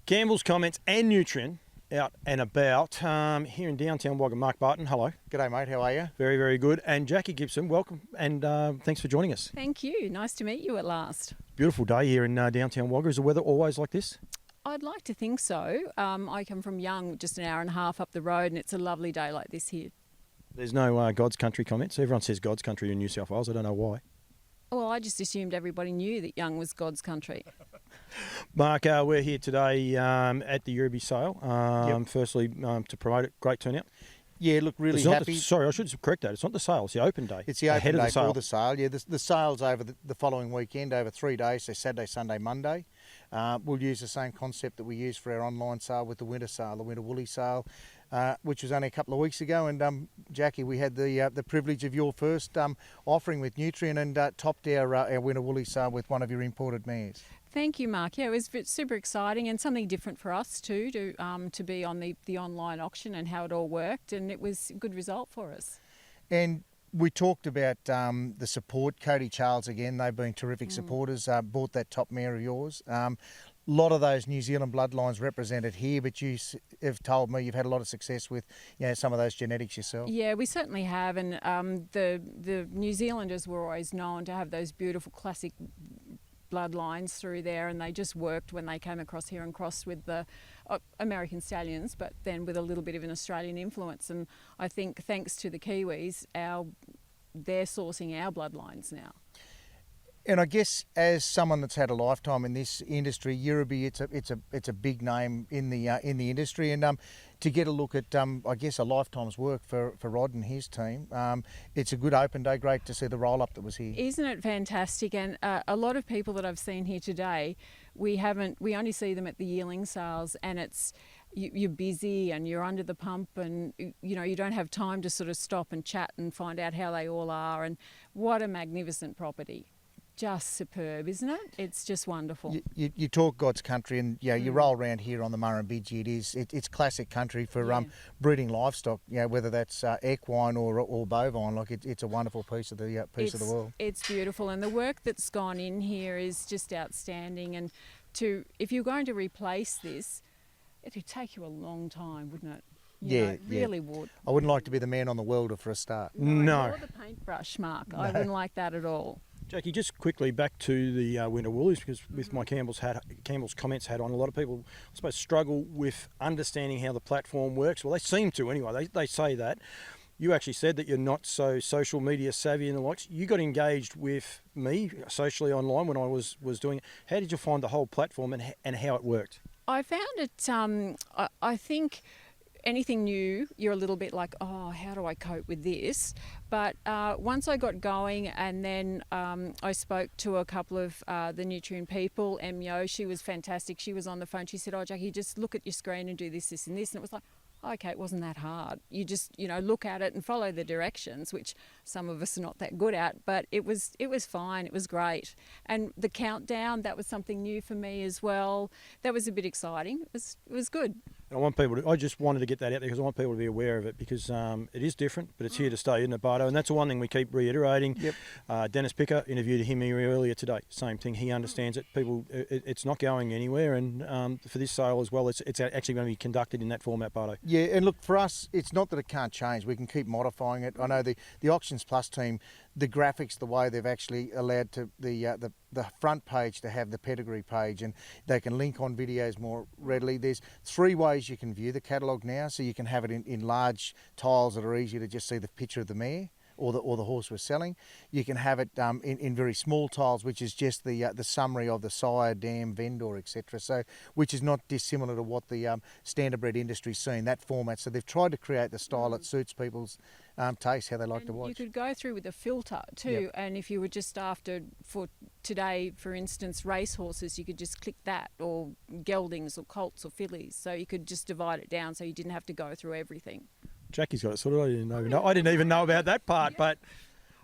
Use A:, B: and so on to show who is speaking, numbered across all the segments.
A: Campbell's Comments and Nutrient out and about here in downtown Wagga. Mark Barton, hello.
B: G'day mate, how are you?
A: Very, very good. And Jackie Gibson, welcome and thanks for joining us.
C: Thank you. Nice to meet you at last.
A: Beautiful day here in downtown Wagga. Is the weather always like this?
C: I'd like to think so. I come from Young, just an hour and a half up the road, and it's a lovely day like this here.
A: There's no God's Country comments. Everyone says God's Country in New South Wales. I don't know why.
C: Well, I just assumed everybody knew that Young was God's country.
A: Mark, we're here today at the Euroby sale. Firstly, to promote it, great turnout.
B: Yeah, look, really happy.
A: Sorry, I should correct that. It's not the sale, it's the open day.
B: It's the open day for the sale. Yeah, the sale's over the following weekend, over 3 days, so Saturday, Sunday, Monday. We'll use the same concept that we used for our online sale with the winter sale, the winter woolly sale, which was only a couple of weeks ago. And Jackie, we had the privilege of your first offering with Nutrient and topped our winter woolly sale with one of your imported mares.
C: Thank you, Mark. Yeah, it was super exciting and something different for us too, to be on the online auction and how it all worked, and it was a good result for us.
B: And we talked about the support. Cody Charles, again, they've been terrific supporters, bought that top mare of yours. A lot of those New Zealand bloodlines represented here, but you have told me you've had a lot of success with some of those genetics yourself.
C: Yeah, we certainly have, and the New Zealanders were always known to have those beautiful classic bloodlines through there, and they just worked when they came across here and crossed with the American stallions, but then with a little bit of an Australian influence. And I think thanks to the Kiwis, they're sourcing our bloodlines now.
B: And I guess as someone that's had a lifetime in this industry, Euroby, it's a big name in the industry, and to get a look at I guess a lifetime's work for Rod and his team, it's a good open day. Great to see the roll up that was here.
C: Isn't it fantastic? And a lot of people that I've seen here today, we only see them at the yearling sales, and it's you're busy and you're under the pump, and you don't have time to sort of stop and chat and find out how they all are. And what a magnificent property. Just superb, isn't it? It's just wonderful.
B: You talk God's country, and you roll around here on the Murrumbidgee. It's classic country for breeding livestock. Whether that's equine or bovine, it's a wonderful piece of the of the world.
C: It's beautiful, and the work that's gone in here is just outstanding. And if you're going to replace this, it'd take you a long time, wouldn't it? It really would.
B: I wouldn't like to be the man on the welder for a start.
C: No. Or the paintbrush, Mark. No. I wouldn't like that at all.
A: Jackie, just quickly back to the winter woolies, because with my Campbell's Comments hat on, a lot of people, I suppose, struggle with understanding how the platform works. Well, they seem to anyway. They say that. You actually said that you're not so social media savvy and the likes. You got engaged with me socially online when I was doing it. How did you find the whole platform and how it worked?
C: I found it, I think anything new, you're a little bit like, oh, how do I cope with this? But once I got going, and then I spoke to a couple of the Nutrient people, Emyo, she was fantastic. She was on the phone. She said, oh, Jackie, just look at your screen and do this, this and this. And it was like, okay, it wasn't that hard. You just, look at it and follow the directions, which some of us are not that good at, but it was fine. It was great. And the countdown, that was something new for me as well. That was a bit exciting. It was good.
A: And I just wanted to get that out there because I want people to be aware of it, because it is different, but it's here to stay, isn't it, Barto? And that's the one thing we keep reiterating. Yep. Dennis Picker interviewed him here earlier today. Same thing. He understands it. People, it's not going anywhere, and for this sale as well, it's actually going to be conducted in that format, Barto.
B: Yeah, and look, for us, it's not that it can't change. We can keep modifying it. I know the Auctions Plus team, the graphics, the way they've actually allowed to the front page to have the pedigree page, and they can link on videos more readily. There's 3 ways you can view the catalogue now, so you can have it in large tiles that are easy to just see the picture of the mare or the horse we're selling. You can have it in very small tiles, which is just the summary of the sire, dam, vendor, etc. So, which is not dissimilar to what the standardbred industry's seen, that format. So they've tried to create the style that suits people's taste, how they like to watch.
C: You could go through with a filter too, and if you were just after, for today, for instance, racehorses, you could just click that, or geldings or colts or fillies. So you could just divide it down so you didn't have to go through everything.
A: Jackie's got it sorted. I didn't even know about that part, but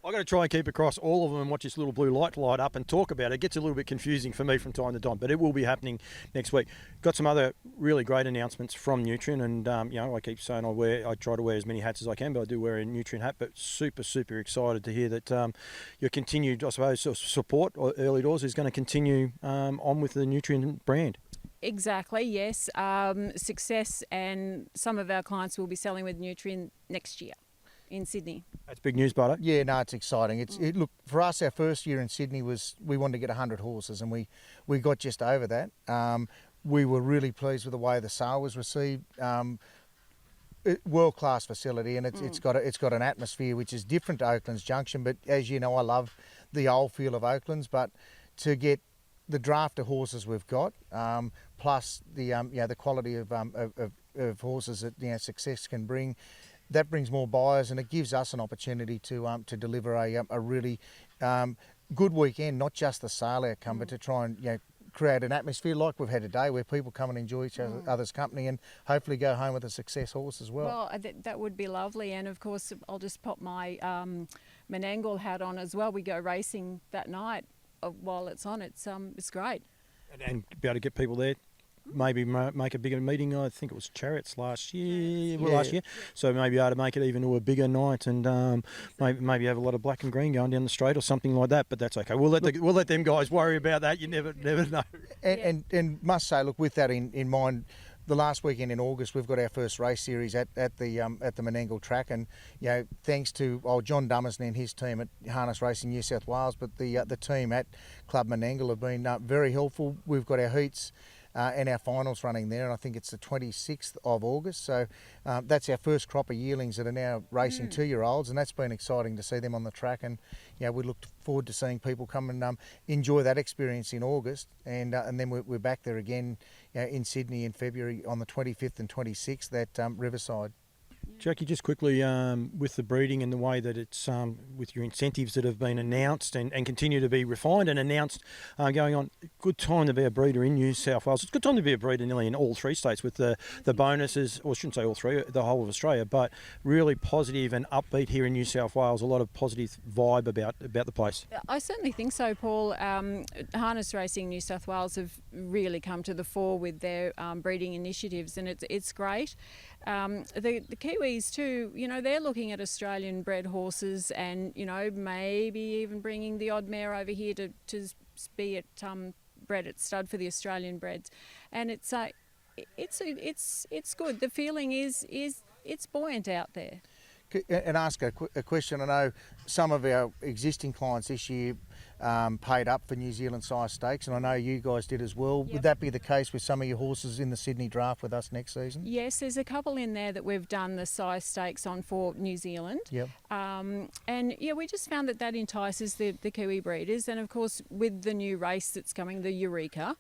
A: I've got to try and keep across all of them and watch this little blue light up and talk about it. It gets a little bit confusing for me from time to time, but it will be happening next week. Got some other really great announcements from Nutrient, and I keep saying I try to wear as many hats as I can, but I do wear a Nutrient hat. But super excited to hear that your continued, I suppose, support early doors is going to continue on with the Nutrient brand.
C: Exactly, yes. Success, and some of our clients will be selling with Nutrien next year in Sydney.
A: That's big news, Barto.
B: Yeah, no, it's exciting. Look, for us, our first year in Sydney we wanted to get 100 horses, and we got just over that. We were really pleased with the way the sale was received. World-class facility, and it's got an atmosphere which is different to Oakland's Junction. But as you know, I love the old feel of Oakland's. But to get the draft of horses we've got, plus the quality of horses that Success can bring, that brings more buyers, and it gives us an opportunity to deliver a really good weekend, not just the sale outcome, but to try and create an atmosphere like we've had today, where people come and enjoy each other's company, and hopefully go home with a Success horse as well.
C: Well, that would be lovely, and of course I'll just pop my Menangle hat on as well. We go racing that night while it's on. It's great.
A: And be able to get people there. Maybe make a bigger meeting. I think it was Chariots last year. So maybe able to make it even to a bigger night, and maybe have a lot of black and green going down the straight or something like that. But that's okay. We'll let them guys worry about that. You never know.
B: And must say, look, with that in mind, the last weekend in August we've got our first race series at the Menangle track, and thanks to John Dummerston and his team at Harness Racing New South Wales, but the team at Club Menangle have been very helpful. We've got our heats and our finals running there, and I think it's the 26th of August. So that's our first crop of yearlings that are now racing 2-year-olds, and that's been exciting to see them on the track. And we look forward to seeing people come and enjoy that experience in August, and then we're back there again in Sydney in February on the 25th and 26th at Riverside.
A: Jackie, just quickly, with the breeding and the way that it's with your incentives that have been announced and continue to be refined and announced going on, good time to be a breeder in New South Wales. It's a good time to be a breeder nearly in all three states with the bonuses, or I shouldn't say all three, the whole of Australia, but really positive and upbeat here in New South Wales. A lot of positive vibe about the place.
C: I certainly think so, Paul. Harness Racing New South Wales have really come to the fore with their breeding initiatives, and it's great. The Kiwis too, they're looking at Australian bred horses, and maybe even bringing the odd mare over here to be bred at stud for the Australian breds, and it's good. The feeling is it's buoyant out there.
B: And ask a question. I know some of our existing clients this year paid up for New Zealand size stakes, and I know you guys did as well.
C: Yep.
B: Would that be the case with some of your horses in the Sydney draft with us next season?
C: Yes, there's a couple in there that we've done the size stakes on for New Zealand.
B: Yep.
C: We just found that entices the Kiwi breeders, and of course with the new race that's coming, the Eureka,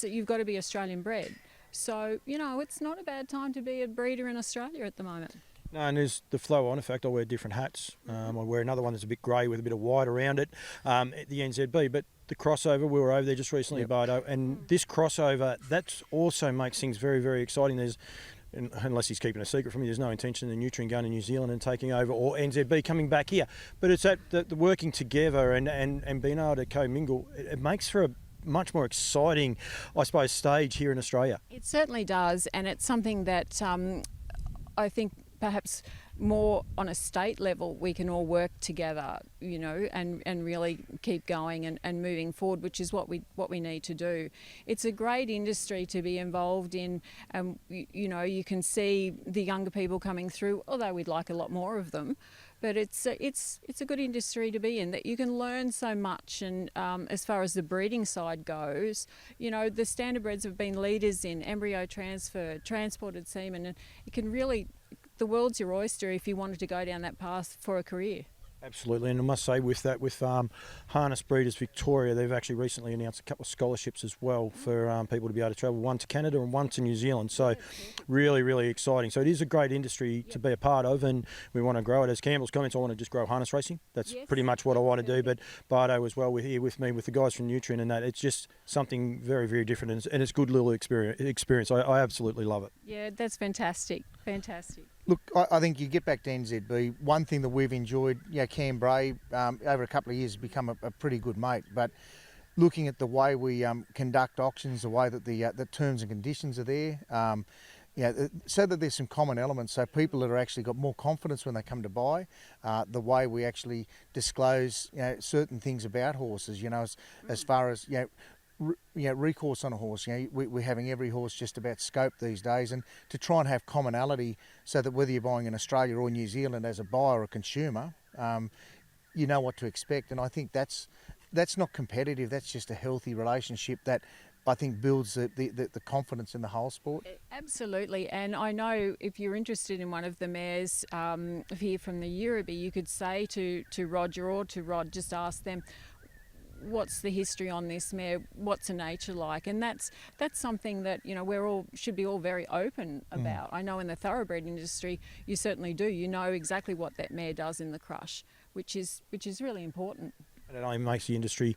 C: you've got to be Australian bred. So it's not a bad time to be a breeder in Australia at the moment.
A: No, and there's the flow on. In fact, I wear different hats. I wear another one that's a bit grey with a bit of white around it, at the NZB. But the crossover, we were over there just recently, Barto, and this crossover, that also makes things very, very exciting. Unless he's keeping a secret from me, there's no intention of Nutrien going to New Zealand and taking over, or NZB coming back here. But it's the working together and being able to co-mingle. It makes for a much more exciting, I suppose, stage here in Australia.
C: It certainly does, and it's something that I think perhaps more on a state level we can all work together, and really keep going and moving forward, which is what we need to do. It's a great industry to be involved in. You can see the younger people coming through, although we'd like a lot more of them. But it's a good industry to be in, that you can learn so much. And as far as the breeding side goes, the standardbreds have been leaders in embryo transfer, transported semen, and you can really, the world's your oyster if you wanted to go down that path for a career.
A: Absolutely, and I must say with Harness Breeders Victoria, they've actually recently announced a couple of scholarships as well for people to be able to travel, one to Canada and one to New Zealand. So really, really exciting. So it is a great industry to be a part of, and we want to grow it. As Campbell's comments, I want to just grow harness racing. That's pretty much what I want to do. But Barto as well, here with me, with the guys from Nutrien, and that it's just something very, very different, and it's a good little experience. I absolutely love it.
C: Yeah, that's fantastic. Fantastic.
B: Look, I think you get back to NZB, one thing that we've enjoyed, Cam Bray, over a couple of years has become a pretty good mate, but looking at the way we conduct auctions, the way that the terms and conditions are there, so that there's some common elements, so people that are actually got more confidence when they come to buy, the way we actually disclose certain things about horses, as far as recourse on a horse. We're having every horse just about scoped these days, and to try and have commonality so that whether you're buying in Australia or New Zealand as a buyer or consumer, you know what to expect. And I think that's not competitive. That's just a healthy relationship that I think builds the confidence in the whole sport.
C: Absolutely, and I know if you're interested in one of the mares here from the Euroby, you could say to Roger or to Rod, just ask them, what's the history on this mare? What's the nature like? And that's something that we're should be all very open about. I know in the thoroughbred industry, you certainly do. You know exactly what that mare does in the crush, which is really important.
A: And it only makes the industry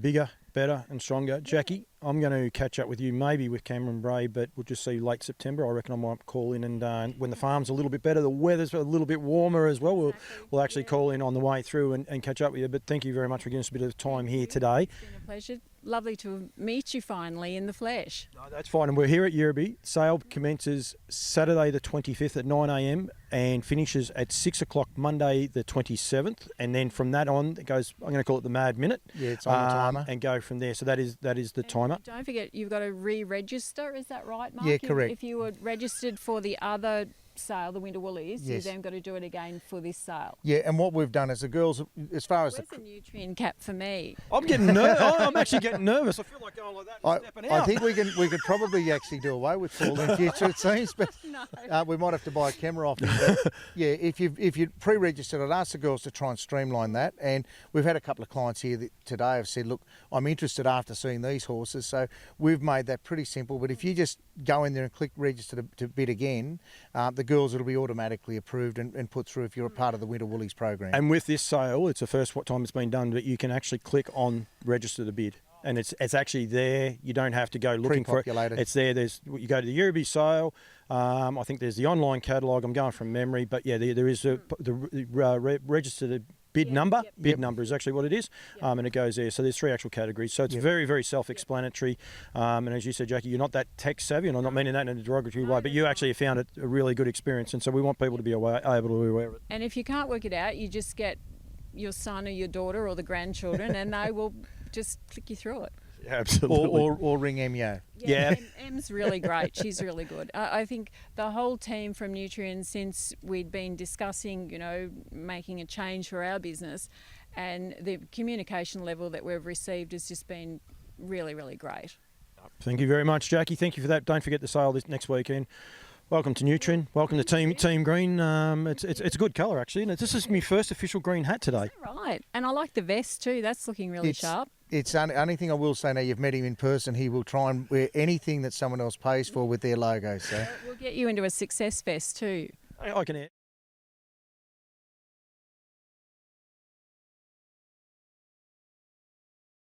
A: bigger, better and stronger. Jackie, I'm going to catch up with you maybe with Cameron Bray, but we'll just see late September. I reckon I might call in, and when the farm's a little bit better, the weather's a little bit warmer as well, we'll actually call in on the way through and catch up with you. But thank you very much for giving us a bit of time here today.
C: It's been a pleasure. Lovely to meet you finally in the flesh.
A: No, that's fine. And we're here at Euroby. Sale commences Saturday the 25th at 9 a.m. and finishes at 6 o'clock Monday the 27th. And then from that on, it goes, I'm going to call it the Mad Minute.
B: Yeah, it's on the timer.
A: And go from there. So that is the timer.
C: Don't forget, you've got to re-register. Is that right, Mark?
B: Yeah, correct.
C: If you were registered for the other sale, the Winter Woolies,
B: yes,
C: you've then got to do it again for this sale.
B: Yeah, and what we've done is the girls, as far as
C: Where's the nutrient cap for me?
A: I'm getting nervous. I'm actually getting nervous. I feel like going like that and stepping out.
B: I think we could probably actually do away with Paul in future, it seems, but
C: No.
B: we might have to buy a camera off him. But yeah, if you pre-registered, I'd ask the girls to try and streamline that. And we've had a couple of clients here today have said, look, I'm interested after seeing these horses. So we've made that pretty simple. But if you just go in there and click register to bid again, the girls will be automatically approved and put through if you're a part of the Winter Woolies program.
A: And with this sale, it's the first time it's been done, but you can actually click on register the bid. And it's actually there. You don't have to go looking for it. It's there. You go to the Euroby sale. I think there's the online catalogue. I'm going from memory, but yeah, there is register the bid number. Bid number is actually what it is, and it goes there. So there's 3 actual categories. So it's very, very self-explanatory. And as you said, Jackie, you're not that tech savvy, and I'm not meaning that in a derogatory way, but you actually have found it a really good experience, and so we want people to be able to be aware of it.
C: And if you can't work it out, you just get your son or your daughter or the grandchildren, and they will just click you through it.
A: Yeah, absolutely.
B: Or ring Emio.
A: Yeah.
C: Em's really great. She's really good. I think the whole team from Nutrien, since we'd been discussing, making a change for our business, and the communication level that we've received has just been really, really great.
A: Thank you very much, Jackie. Thank you for that. Don't forget the sale this next weekend. Welcome to Nutrien. Welcome to Team Green. It's a good colour actually, and this is my first official green hat today.
C: Right, and I like the vest too. That's looking really sharp.
B: It's only thing I will say now. You've met him in person. He will try and wear anything that someone else pays for with their logo. So
C: We'll get you into a success vest too.
A: I can.